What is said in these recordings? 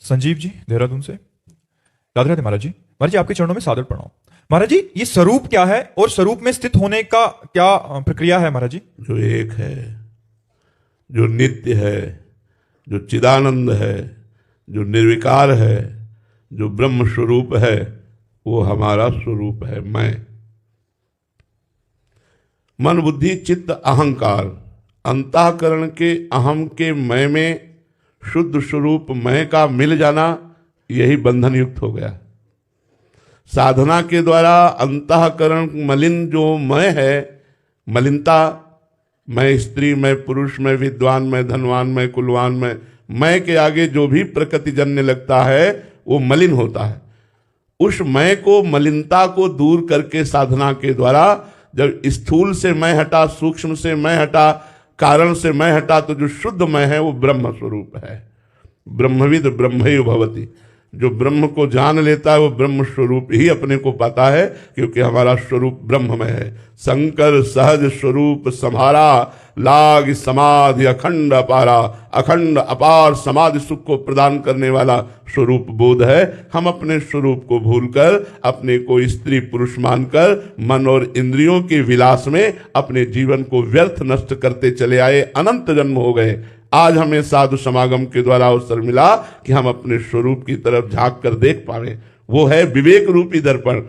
संजीव जी देहरादून से। राधे राधे महाराज जी। महाराज जी आपके चरणों में सादर प्रणाम। महाराज जी ये स्वरूप क्या है और स्वरूप में स्थित होने का क्या प्रक्रिया है महाराज जी? जो एक है, जो नित्य है, जो चिदानंद है, जो निर्विकार है, जो ब्रह्म स्वरूप है, वो हमारा स्वरूप है मैं। मन बुद्धि चित्त अहंकार, अंतःकरण के अहम के मैं में शुद्ध स्वरूप मैं का मिल जाना, यही बंधन युक्त हो गया। साधना के द्वारा अंतःकरण मलिन जो मैं है, मलिनता, मैं स्त्री, मैं पुरुष, मैं विद्वान, मैं धनवान, मैं कुलवान, मैं के आगे जो भी प्रकृति जन्य लगता है वो मलिन होता है। उस मैं को, मलिनता को दूर करके साधना के द्वारा जब स्थूल से मैं हटा, सूक्ष्म से मैं हटा, कारण से मैं हटा, तो जो शुद्ध मैं है वो ब्रह्म स्वरूप है। ब्रह्मविद ब्रह्मैव भवति, जो ब्रह्म को जान लेता है वो ब्रह्म स्वरूप ही अपने को पाता है, क्योंकि हमारा स्वरूप ब्रह्म में है। शंकर सहज स्वरूप सम्हारा, लाग समाधि अखंड अपारा, अखंड अपार समाधि सुख को प्रदान करने वाला स्वरूप बोध है। हम अपने स्वरूप को भूलकर अपने को स्त्री पुरुष मानकर मन और इंद्रियों के विलास में अपने जीवन को व्यर्थ नष्ट करते चले आए, अनंत जन्म हो गए। आज हमें साधु समागम के द्वारा अवसर मिला कि हम अपने स्वरूप की तरफ झांक कर देख पाए। वो है विवेक रूपी दर्पण।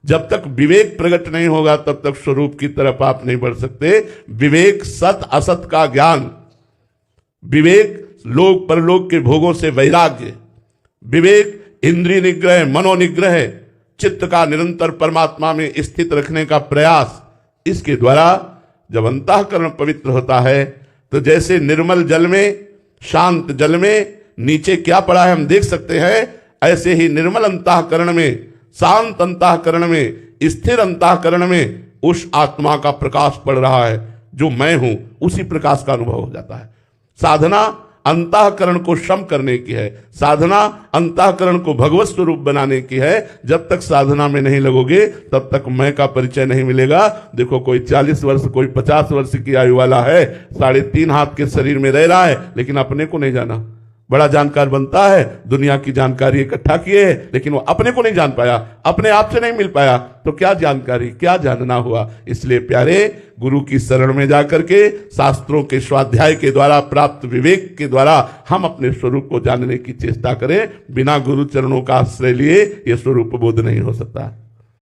जब तक विवेक प्रकट नहीं होगा तब तक स्वरूप की तरफ आप नहीं बढ़ सकते। विवेक सत असत का ज्ञान, विवेक लोक परलोक के भोगों से वैराग्य, विवेक इंद्रिय निग्रह, मनोनिग्रह, चित्त का निरंतर परमात्मा में स्थित रखने का प्रयास। इसके द्वारा जब अंतःकरण पवित्र होता है तो जैसे निर्मल जल में, शांत जल में नीचे क्या पड़ा है हम देख सकते हैं, ऐसे ही निर्मल अंतःकरण में, शांत अंतःकरण में, स्थिर अंतःकरण में उस आत्मा का प्रकाश पड़ रहा है जो मैं हूं, उसी प्रकाश का अनुभव हो जाता है। साधना अंतःकरण को शम करने की है, साधना अंतःकरण को भगवत स्वरूप बनाने की है। जब तक साधना में नहीं लगोगे तब तक मैं का परिचय नहीं मिलेगा। देखो कोई 40 वर्ष, कोई 50 वर्ष की आयु वाला है, 3.5 हाथ के शरीर में रह रहा है, लेकिन अपने को नहीं जाना। बड़ा जानकार बनता है, दुनिया की जानकारी इकट्ठा किए, लेकिन वो अपने को नहीं जान पाया, अपने आप से नहीं मिल पाया, तो क्या जानकारी, क्या जानना हुआ। इसलिए प्यारे, गुरु की शरण में जाकर के शास्त्रों के स्वाध्याय के द्वारा प्राप्त विवेक के द्वारा हम अपने स्वरूप को जानने की चेष्टा करें। बिना गुरु चरणों का आश्रय लिए यह स्वरूप बोध नहीं हो सकता।